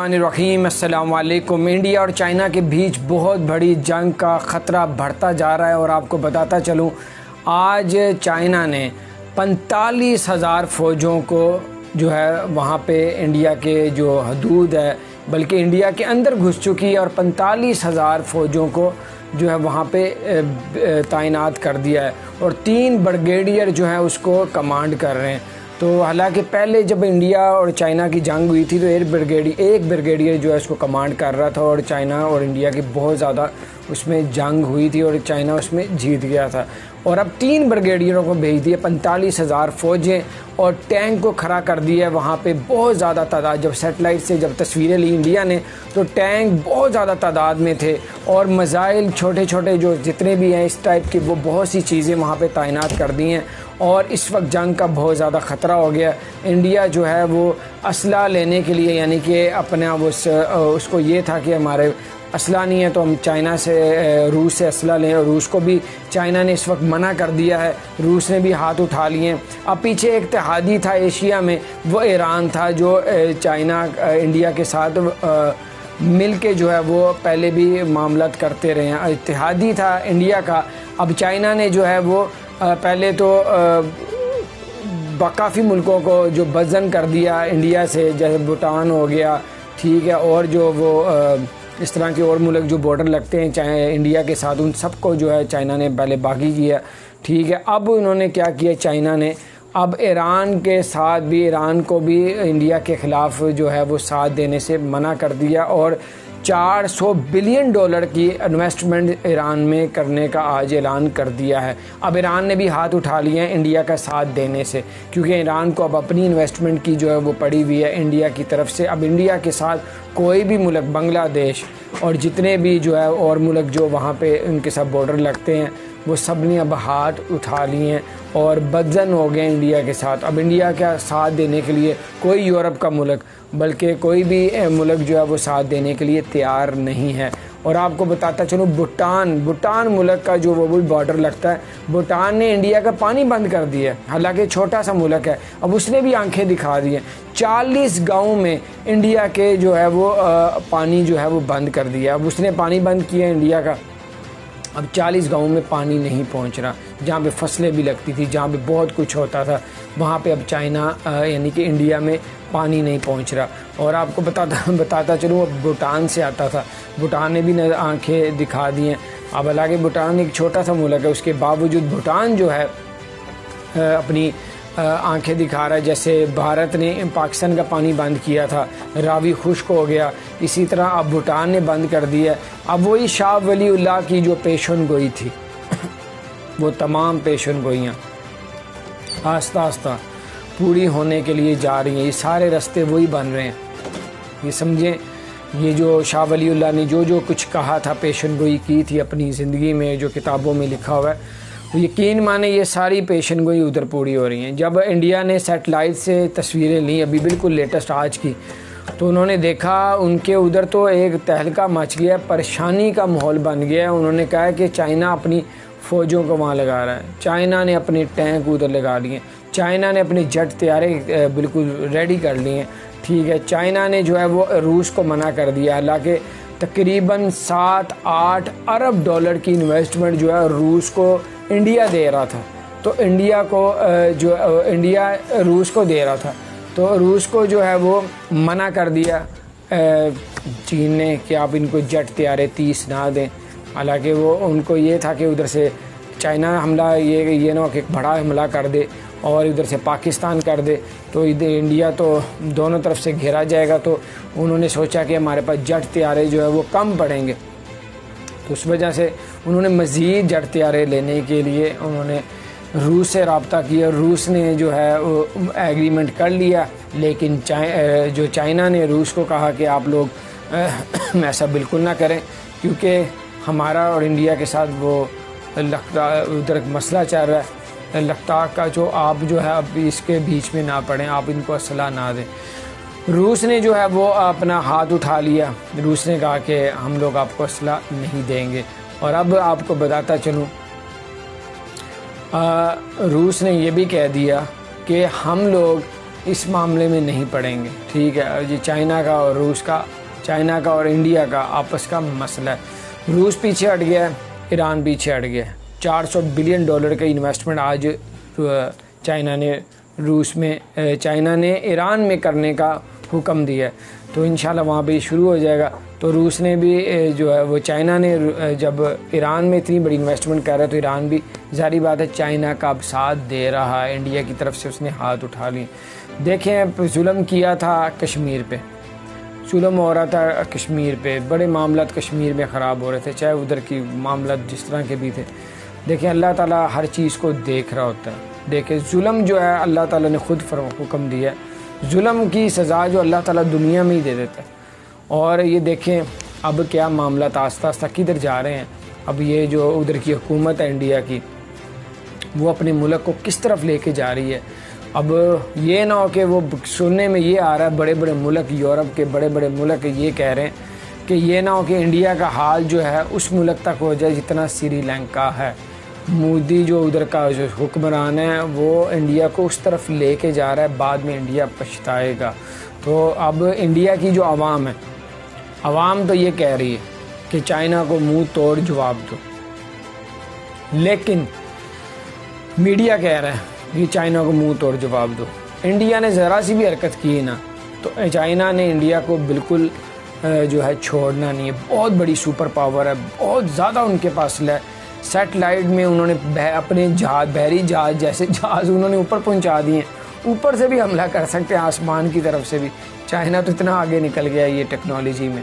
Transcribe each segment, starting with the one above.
बिस्मिल्लाहिर्रहमानिर्रहीम। अस्सलाम वालेकुम। इंडिया और चाइना के बीच बहुत बड़ी जंग का ख़तरा बढ़ता जा रहा है और आपको बताता चलूँ, आज चाइना ने 45,000 फ़ौजों को जो है वहाँ पे इंडिया के जो हदूद है बल्कि इंडिया के अंदर घुस चुकी है और 45,000 फ़ौजों को जो है वहाँ पे तैनात कर दिया है और 3 ब्रिगेडियर जो है उसको कमांड कर रहे हैं। तो हालांकि पहले जब इंडिया और चाइना की जंग हुई थी तो एक ब्रिगेडियर जो है उसको कमांड कर रहा था और चाइना और इंडिया की बहुत ज़्यादा उसमें जंग हुई थी और चाइना उसमें जीत गया था। और अब 3 ब्रिगेडियरों को भेज दिए, 45,000 फ़ौजें और टैंक को खड़ा कर दिया है वहाँ पे बहुत ज़्यादा तादाद। जब सेटेलाइट से जब तस्वीरें ली इंडिया ने तो टैंक बहुत ज़्यादा तादाद में थे और मिसाइल छोटे छोटे जो जितने भी हैं इस टाइप की वो बहुत सी चीज़ें वहाँ पे तैनात कर दी हैं और इस वक्त जंग का बहुत ज़्यादा ख़तरा हो गया। इंडिया जो है वो असला लेने के लिए यानी कि अपना उसको ये था कि हमारे असला नहीं है तो हम चाइना से रूस से असला लें और रूस को भी चाइना ने इस वक्त मना कर दिया है, रूस ने भी हाथ उठा लिए हैं। अब पीछे एक इत्तेहादी था एशिया में, वो ईरान था जो चाइना इंडिया के साथ मिल के जो है वो पहले भी मामलात करते रहे हैं, इत्तेहादी था इंडिया का। अब चाइना ने जो है वो पहले तो काफ़ी मुल्कों को जो बज़न कर दिया इंडिया से, जैसे भूटान हो गया, ठीक है, और जो वो इस तरह के और मुल्क जो बॉर्डर लगते हैं चाहे इंडिया के साथ उन सबको जो है चाइना ने पहले बागी किया, ठीक है। अब उन्होंने क्या किया चाइना ने, अब ईरान के साथ भी, ईरान को भी इंडिया के ख़िलाफ़ जो है वो साथ देने से मना कर दिया और $400 बिलियन की इन्वेस्टमेंट ईरान में करने का आज ऐलान कर दिया है। अब ईरान ने भी हाथ उठा लिए हैं इंडिया का साथ देने से, क्योंकि ईरान को अब अपनी इन्वेस्टमेंट की जो है वो पड़ी हुई है इंडिया की तरफ से। अब इंडिया के साथ कोई भी मुल्क, बांग्लादेश और जितने भी जो है और मुल्क जो वहाँ पे उनके साथ बॉर्डर लगते हैं वो सब ने अब हाथ उठा लिए हैं और बदजन हो गए इंडिया के साथ। अब इंडिया का साथ देने के लिए कोई यूरोप का मुल्क बल्कि कोई भी मुल्क जो है वो साथ देने के लिए तैयार नहीं है। और आपको बताता चलूँ, भूटान मुल्क का जो वो भी बॉर्डर लगता है, भूटान ने इंडिया का पानी बंद कर दिया, हालांकि छोटा सा मुल्क है। अब उसने भी आंखें दिखा दी हैं, 40 गाँव में इंडिया के जो है वो पानी जो है वो बंद कर दिया। अब उसने पानी बंद किया इंडिया का, अब 40 गाँव में पानी नहीं पहुंच रहा, जहाँ पे फसलें भी लगती थी, जहाँ पे बहुत कुछ होता था, वहाँ पे अब चाइना यानी कि इंडिया में पानी नहीं पहुंच रहा। और आपको बताता चलूँ, अब भूटान से आता था, भूटान ने भी आंखें दिखा दी हैं। अब हालांकि भूटान एक छोटा सा मुल्क है, उसके बावजूद भूटान जो है अपनी आंखें दिखा रहा है। जैसे भारत ने पाकिस्तान का पानी बंद किया था, रावी खुश्क हो गया, इसी तरह अब भूटान ने बंद कर दिया। अब वही शाह वलीउल्लाह की जो पेशन गोई थी वो तमाम पेशन गोइयाँ आस्ता आस्ता पूरी होने के लिए जा रही हैं। ये सारे रास्ते वही बन रहे हैं, ये समझें। ये जो शाह वलीउल्लाह ने जो कुछ कहा था, पेशन गोई की थी अपनी ज़िंदगी में, जो किताबों में लिखा हुआ है, तो यकीन माने ये सारी पेशन गोई उधर पूरी हो रही हैं। जब इंडिया ने सैटेलाइट से तस्वीरें ली अभी बिल्कुल लेटेस्ट आज की, तो उन्होंने देखा उनके उधर तो एक तहलका मच गया, परेशानी का माहौल बन गया है। उन्होंने कहा है कि चाइना अपनी फ़ौजों को वहाँ लगा रहा है, चाइना ने अपने टैंक उधर लगा लिए, चाइना ने अपने जेट तैयारे बिल्कुल रेडी कर लिए हैं, ठीक है। चाइना ने जो है वो रूस को मना कर दिया, हालांकि तकरीबन 7-8 अरब डॉलर की इन्वेस्टमेंट जो है रूस को इंडिया दे रहा था। तो इंडिया को जो इंडिया रूस को दे रहा था, तो रूस को जो है वो मना कर दिया चीन ने कि आप इनको जेट तैयारे 30 ना दें। हालांकि वो उनको ये था कि उधर से चाइना हमला ये ना कि बड़ा हमला कर दे और इधर से पाकिस्तान कर दे, तो इधर इंडिया तो दोनों तरफ से घेरा जाएगा। तो उन्होंने सोचा कि हमारे पास जेट तैयारे जो है वो कम पड़ेंगे, तो उस वजह से उन्होंने मज़ीद जेट तैयारे लेने के लिए उन्होंने रूस से रब्ता किया। रूस ने जो है वो एग्रीमेंट कर लिया, लेकिन चाइना ने रूस को कहा कि आप लोग ऐसा बिल्कुल ना करें, क्योंकि हमारा और इंडिया के साथ वो उधर मसला चल रहा है लद्दाख का, जो आप जो है अब इसके बीच में ना पड़ें, आप इनको असला ना दें। रूस ने जो है वो अपना हाथ उठा लिया, रूस ने कहा कि हम लोग आपको असला नहीं देंगे। और अब आपको बताता चलूँ, रूस ने ये भी कह दिया कि हम लोग इस मामले में नहीं पड़ेंगे, ठीक है। ये चाइना का और रूस का, चाइना का और इंडिया का आपस का मसला है। रूस पीछे हट गया है, ईरान पीछे हट गया है। $400 बिलियन का इन्वेस्टमेंट आज चाइना ने ईरान में करने का हुक्म दिया है, तो इंशाल्लाह वहाँ पे शुरू हो जाएगा। तो रूस ने भी जो है वो चाइना ने जब ईरान में इतनी बड़ी इन्वेस्टमेंट कर रहा है, तो ईरान भी ज़ाहिर बात है चाइना का अब साथ दे रहा है। इंडिया की तरफ से उसने हाथ उठा लिए। देखें, जुल्म किया था कश्मीर पे, जुल्म हो रहा था कश्मीर पे, बड़े मामलात कश्मीर में ख़राब हो रहे थे, चाहे उधर की मामलात जिस तरह के भी थे। देखें, अल्लाह ताला हर चीज़ को देख रहा होता है। देखें, जुल्म जो है अल्लाह ताला ने खुद हुक्म दिया है, जुल्म की सज़ा जो अल्लाह ताला दुनिया में ही दे देता है। और ये देखें अब क्या मामलात आस्ता आस्ता किधर जा रहे हैं। अब ये जो उधर की हुकूमत है इंडिया की, वो अपने मुल्क को किस तरफ लेके जा रही है। अब ये ना हो कि वो सुनने में ये आ रहा है, बड़े बड़े मुल्क, यूरोप के बड़े बड़े मुल्क ये कह रहे हैं कि ये ना हो कि इंडिया का हाल जो है उस मुल्क तक हो जाए जितना श्रीलंका है। मोदी जो उधर का जो हुक्मरान है वो इंडिया को उस तरफ लेके जा रहा है, बाद में इंडिया पछताएगा। तो अब इंडिया की जो आवाम है, आवाम तो ये कह रही है कि चाइना को मुंह तोड़ जवाब दो, लेकिन मीडिया कह रहा है कि चाइना को मुंह तोड़ जवाब दो। इंडिया ने ज़रा सी भी हरकत की ना, तो चाइना ने इंडिया को बिल्कुल जो है छोड़ना नहीं है। बहुत बड़ी सुपर पावर है, बहुत ज़्यादा उनके पास है। सैटेलाइट में उन्होंने अपने जहाज, बहरी जहाज जैसे जहाज उन्होंने ऊपर पहुंचा दिए, ऊपर से भी हमला कर सकते हैं, आसमान की तरफ से भी। चाइना तो इतना आगे निकल गया ये टेक्नोलॉजी में।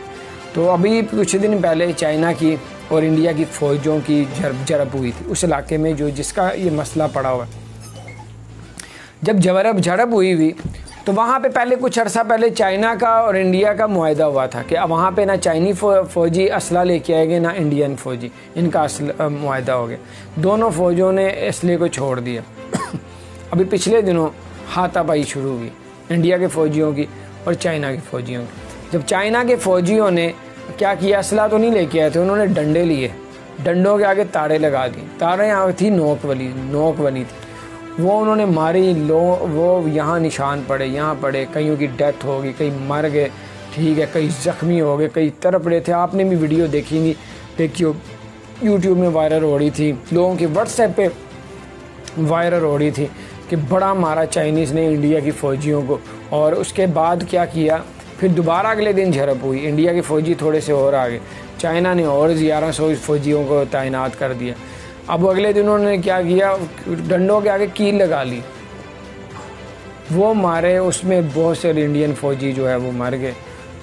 तो अभी कुछ दिन पहले चाइना की और इंडिया की फ़ौजों की झड़प हुई थी उस इलाके में जो जिसका ये मसला पड़ा हुआ है। जब झड़प हुई तो वहाँ पे पहले कुछ अर्सा पहले चाइना का और इंडिया का मुआहदा हुआ था कि अब वहाँ पे ना चाइनी फ़ौजी असला लेके आएंगे ना इंडियन फ़ौजी, इनका मुआहदा हो गया। दोनों फ़ौजों ने असले को छोड़ दिया। अभी पिछले दिनों हाथापाई शुरू हुई इंडिया के फ़ौजियों की और चाइना के फ़ौजियों की। जब चाइना के फ़ौजियों ने क्या किया, असला तो नहीं लेके आए थे, उन्होंने डंडे लिए, डंडों के आगे तारे लगा दिए। तारे यहाँ थी नोक वाली थी, वो उन्होंने मारी। वो यहाँ निशान पड़े, यहाँ पड़े, कईयों की डेथ हो गई, कई मर गए, ठीक है, कई ज़ख्मी हो गए, कई तड़प रहे थे। आपने भी वीडियो देखियो यूट्यूब में वायरल हो रही थी, लोगों के व्हाट्सएप पे वायरल हो रही थी कि बड़ा मारा चाइनीज़ ने इंडिया की फ़ौजियों को। और उसके बाद क्या किया, फिर दोबारा अगले दिन झड़प हुई, इंडिया के फ़ौजी थोड़े से और आ गए, चाइना ने और 1100 फ़ौजियों को तैनात कर दिया। अब अगले दिन उन्होंने क्या किया, डंडों के आगे कील लगा ली, वो मारे, उसमें बहुत से इंडियन फ़ौजी जो है वो मर गए।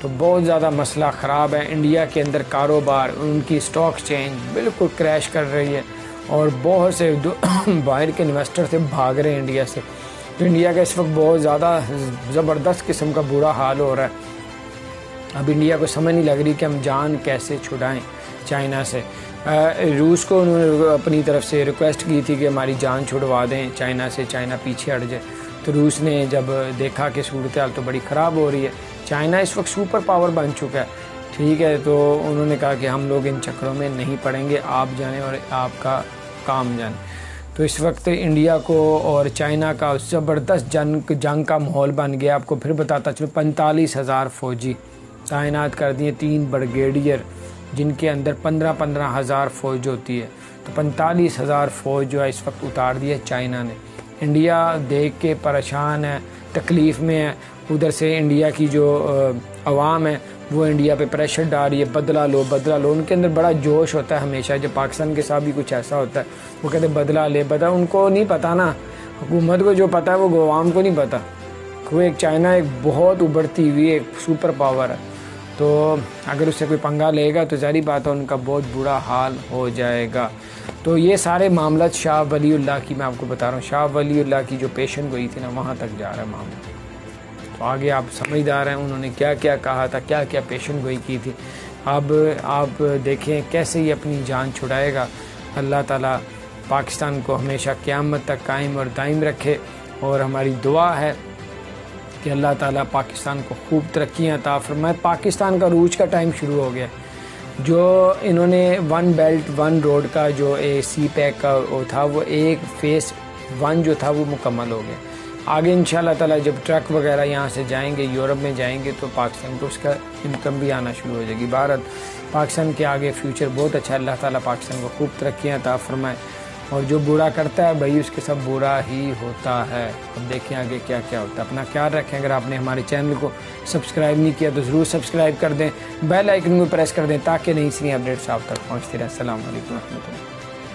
तो बहुत ज़्यादा मसला ख़राब है। इंडिया के अंदर कारोबार, उनकी स्टॉक चेंज बिल्कुल क्रैश कर रही है और बहुत से बाहर के इन्वेस्टर से भाग रहे हैं इंडिया से। तो इंडिया का इस वक्त बहुत ज़्यादा ज़बरदस्त किस्म का बुरा हाल हो रहा है। अब इंडिया को समझ नहीं लग रही कि हम जान कैसे छुड़ाएं चाइना से। रूस को उन्होंने अपनी तरफ से रिक्वेस्ट की थी कि हमारी जान छुड़वा दें चाइना से, चाइना पीछे हट जाए। तो रूस ने जब देखा कि सूरत हाल तो बड़ी ख़राब हो रही है, चाइना इस वक्त सुपर पावर बन चुका है, ठीक है, तो उन्होंने कहा कि हम लोग इन चक्करों में नहीं पड़ेंगे, आप जाने और आपका काम जाने। तो इस वक्त इंडिया को और चाइना का ज़बरदस्त जंग का माहौल बन गया। आपको फिर बताता चलो, 45,000 फ़ौजी तैनात कर दिए, 3 ब्रिगेडियर, जिनके अंदर 15-15 हज़ार फ़ौज होती है। तो 45,000 फ़ौज जो है इस वक्त उतार दिया चाइना ने। इंडिया देख के परेशान है, तकलीफ़ में है। उधर से इंडिया की जो अवाम है वो इंडिया पे प्रेशर डाल रही है, बदला लो बदला लो। उनके अंदर बड़ा जोश होता है हमेशा, जब पाकिस्तान के साथ भी कुछ ऐसा होता है वो कहते बदला ले बदला। उनको नहीं पता ना, हुकूमत को जो पता है वो अवाम को नहीं पता। वो एक चाइना एक बहुत उभरती हुई एक सुपर पावर है, तो अगर उससे कोई पंगा लेगा तो ज़ाहिर बात है उनका बहुत बुरा हाल हो जाएगा। तो ये सारे मामला शाह वलीउल्लाह की मैं आपको बता रहा हूँ। शाह वलीउल्लाह की जो पेशन गोई थी ना, वहाँ तक जा रहा है मामला। तो आगे आप समझदार हैं, उन्होंने क्या क्या कहा था, क्या क्या पेशन गोई की थी। अब आप देखें कैसे ही अपनी जान छुड़ाएगा। अल्लाह ताला पाकिस्तान को हमेशा क़यामत तक कायम और दायम रखे। और हमारी दुआ है कि अल्लाह ताला पाकिस्तान को खूब तरक्कियाँ अता फरमाए। पाकिस्तान का रूज का टाइम शुरू हो गया। जो इन्होंने 1 बेल्ट 1 रोड का जो सी पैक का वो था, वो एक फेज़ 1 जो था वो मुकम्मल हो गया। आगे इंशाल्लाह ताला जब ट्रक वगैरह यहाँ से जाएंगे, यूरोप में जाएंगे, तो पाकिस्तान को उसका इनकम भी आना शुरू हो जाएगी। भारत पाकिस्तान के आगे फ्यूचर बहुत अच्छा, अल्लाह ताला पाकिस्तान को खूब तरक्कियाँ अता फरमाए। और जो बुरा करता है भाई उसके सब बुरा ही होता है। अब देखें आगे क्या क्या होता है। अपना ख्याल रखें। अगर आपने हमारे चैनल को सब्सक्राइब नहीं किया तो ज़रूर सब्सक्राइब कर दें, बेल आइकन को प्रेस कर दें ताकि नई सी अपडेट्स आप तक पहुँचती रहे। अस्सलाम वालेकुम रहमतुल्लाह।